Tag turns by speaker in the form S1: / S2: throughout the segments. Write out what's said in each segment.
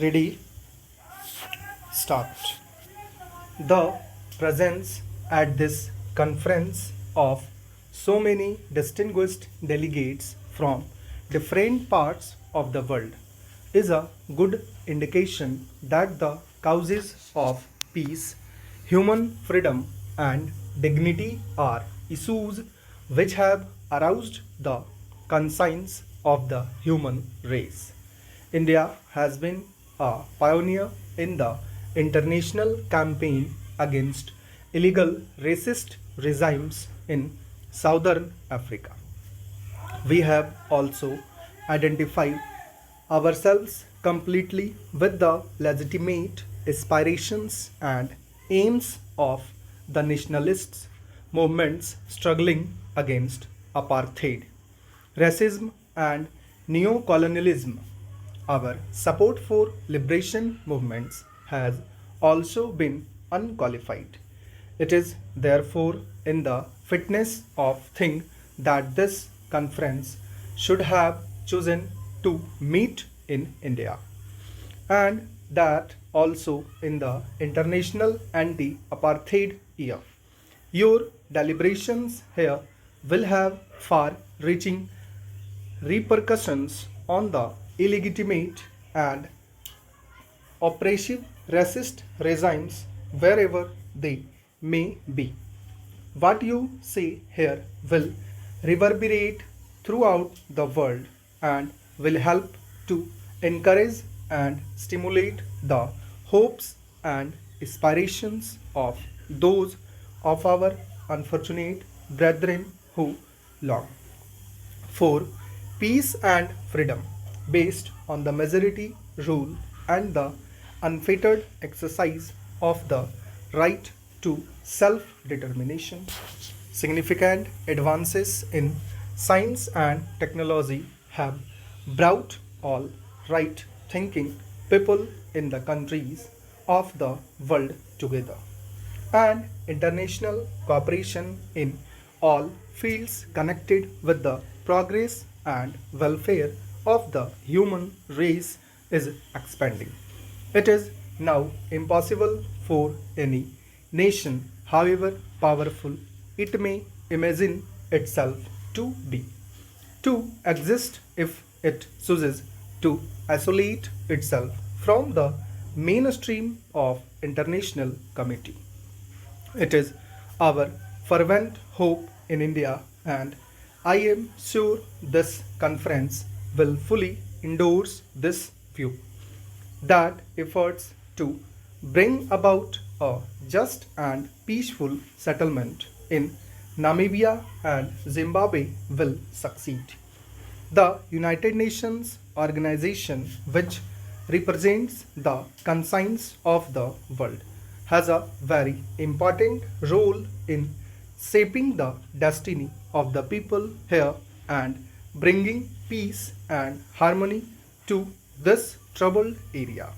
S1: Ready? Start. The presence at this conference of so many distinguished delegates from different parts of the world is a good indication that the causes of peace, human freedom, and dignity are issues which have aroused the conscience of the human race. India has been a pioneer in the international campaign against illegal racist regimes in southern Africa. We have also identified ourselves completely with the legitimate aspirations and aims of the nationalists movements struggling against apartheid, racism, and neo-colonialism. Our support for liberation movements has also been unqualified. It is therefore in the fitness of thing that this conference should have chosen to meet in India, and that also in the International Anti Apartheid Year. Your deliberations here will have far reaching repercussions on the illegitimate and oppressive racist regimes wherever they may be. What you say here will reverberate throughout the world and will help to encourage and stimulate the hopes and aspirations of those of our unfortunate brethren who long for peace and freedom based on the majority rule and the unfettered exercise of the right to self determination. Significant advances in science and technology have brought all right thinking people in the countries of the world together, and international cooperation in all fields connected with the progress and welfare of the human race is expanding. It is now impossible for any nation, however powerful it may imagine itself to be, to exist if it chooses to isolate itself from the mainstream of international community. It is our fervent hope in India, and I am sure this conference will fully endorse this view, that efforts to bring about a just and peaceful settlement in Namibia and Zimbabwe will succeed. The United Nations organization, which represents the conscience of the world, has a very important role in shaping the destiny of the people here and bringing peace and harmony to this troubled area.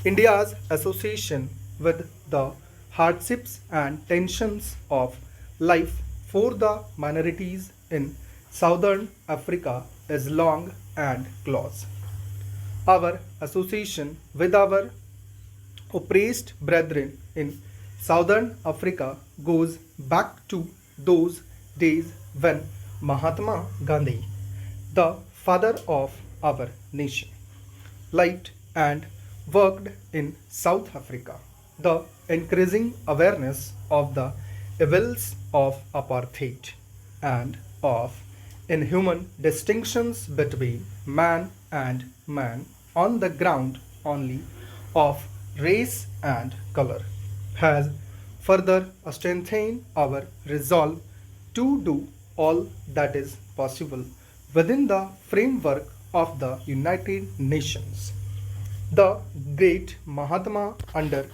S1: India's association with the hardships and tensions of life for the minorities in southern Africa is long and close. Our association with our oppressed brethren in southern Africa goes back to those days when Mahatma Gandhi, the father of our nation, lived and worked in South Africa. The increasing awareness of the evils of apartheid and of inhuman distinctions between man and man on the ground only of race and color has further strengthened our resolve to do all that is possible within the framework of the United Nations. The great Mahatma, under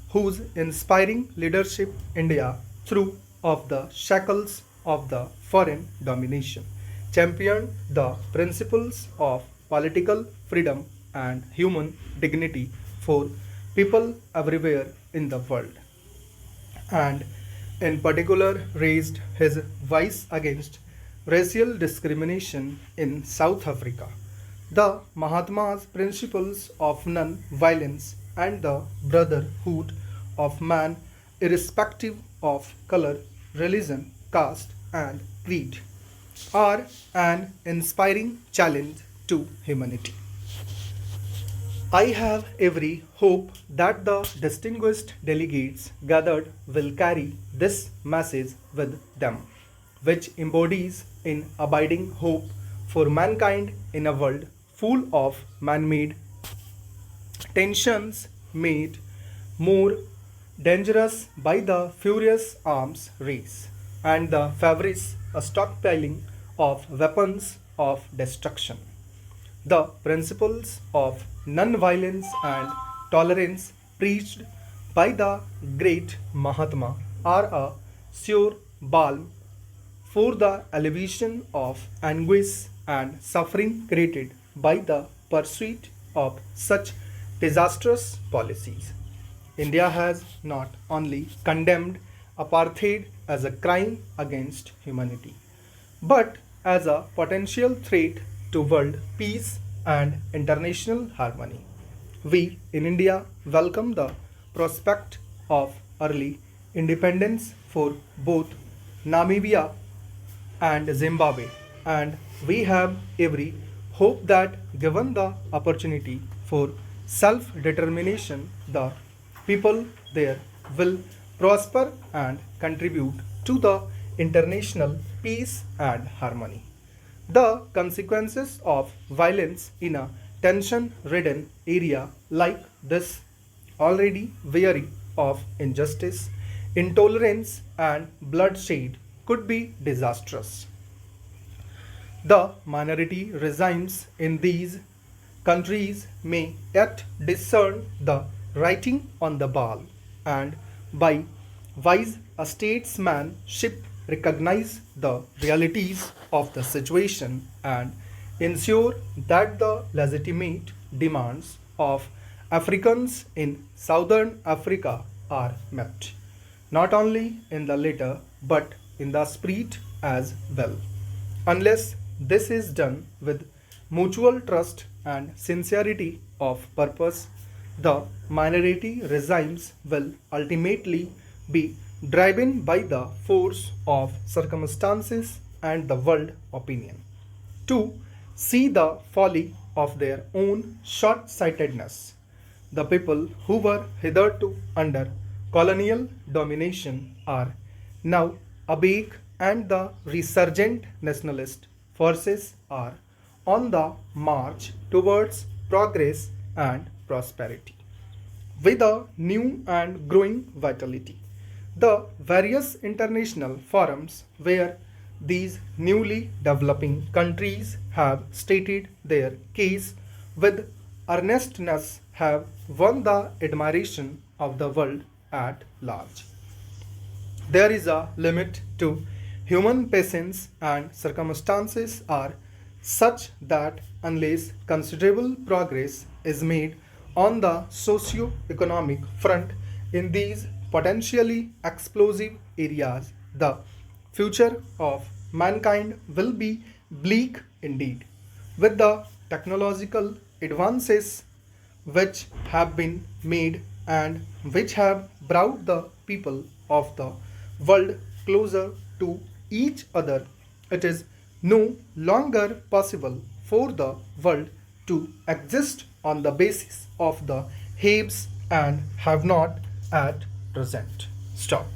S1: whose inspiring leadership India threw off the shackles of the foreign domination, championed the principles of political freedom and human dignity for people everywhere in the world, and in particular raised his voice against racial discrimination in South Africa. The Mahatma's principles of non-violence and the brotherhood of man irrespective of color, religion, caste and creed are an inspiring challenge to humanity. I have every hope that the distinguished delegates gathered will carry this message with them, which embodies an abiding hope for mankind in a world full of man made tensions made more dangerous by the furious arms race and the feverish stockpiling of weapons of destruction. The principles of non-violence and tolerance preached by the great Mahatma are a sure balm for the alleviation of anguish and suffering created by the pursuit of such disastrous policies. India has not only condemned apartheid as a crime against humanity, but as a potential threat to world peace and international harmony. We in India welcome the prospect of early independence for both Namibia and Zimbabwe, and we have every hope that given the opportunity for self determination, the people there will prosper and contribute to the international peace and harmony. The consequences of violence in a tension ridden area like this, already weary of injustice, intolerance, and bloodshed, could be disastrous. The minority regimes in these countries may yet discern the writing on the wall and by wise statesmanship recognize the realities of the situation and ensure that the legitimate demands of Africans in southern Africa are met, not only in the letter but in the spirit as well. Unless this is done with mutual trust and sincerity of purpose, the minority regimes will ultimately be driven by the force of circumstances and the world opinion to see the folly of their own short sightedness. The people who were hitherto under colonial domination are now awake, and the resurgent nationalist forces are on the march towards progress and prosperity with a new and growing vitality. The various international forums where these newly developing countries have stated their case with earnestness have won the admiration of the world at large. There is a limit to human patience, and circumstances are such that unless considerable progress is made on the socio-economic front in these potentially explosive areas, the future of mankind will be bleak indeed. With the technological advances which have been made and which have brought the people of the world closer to each other, it is no longer possible for the world to exist on the basis of the haves and have not at present. Stop.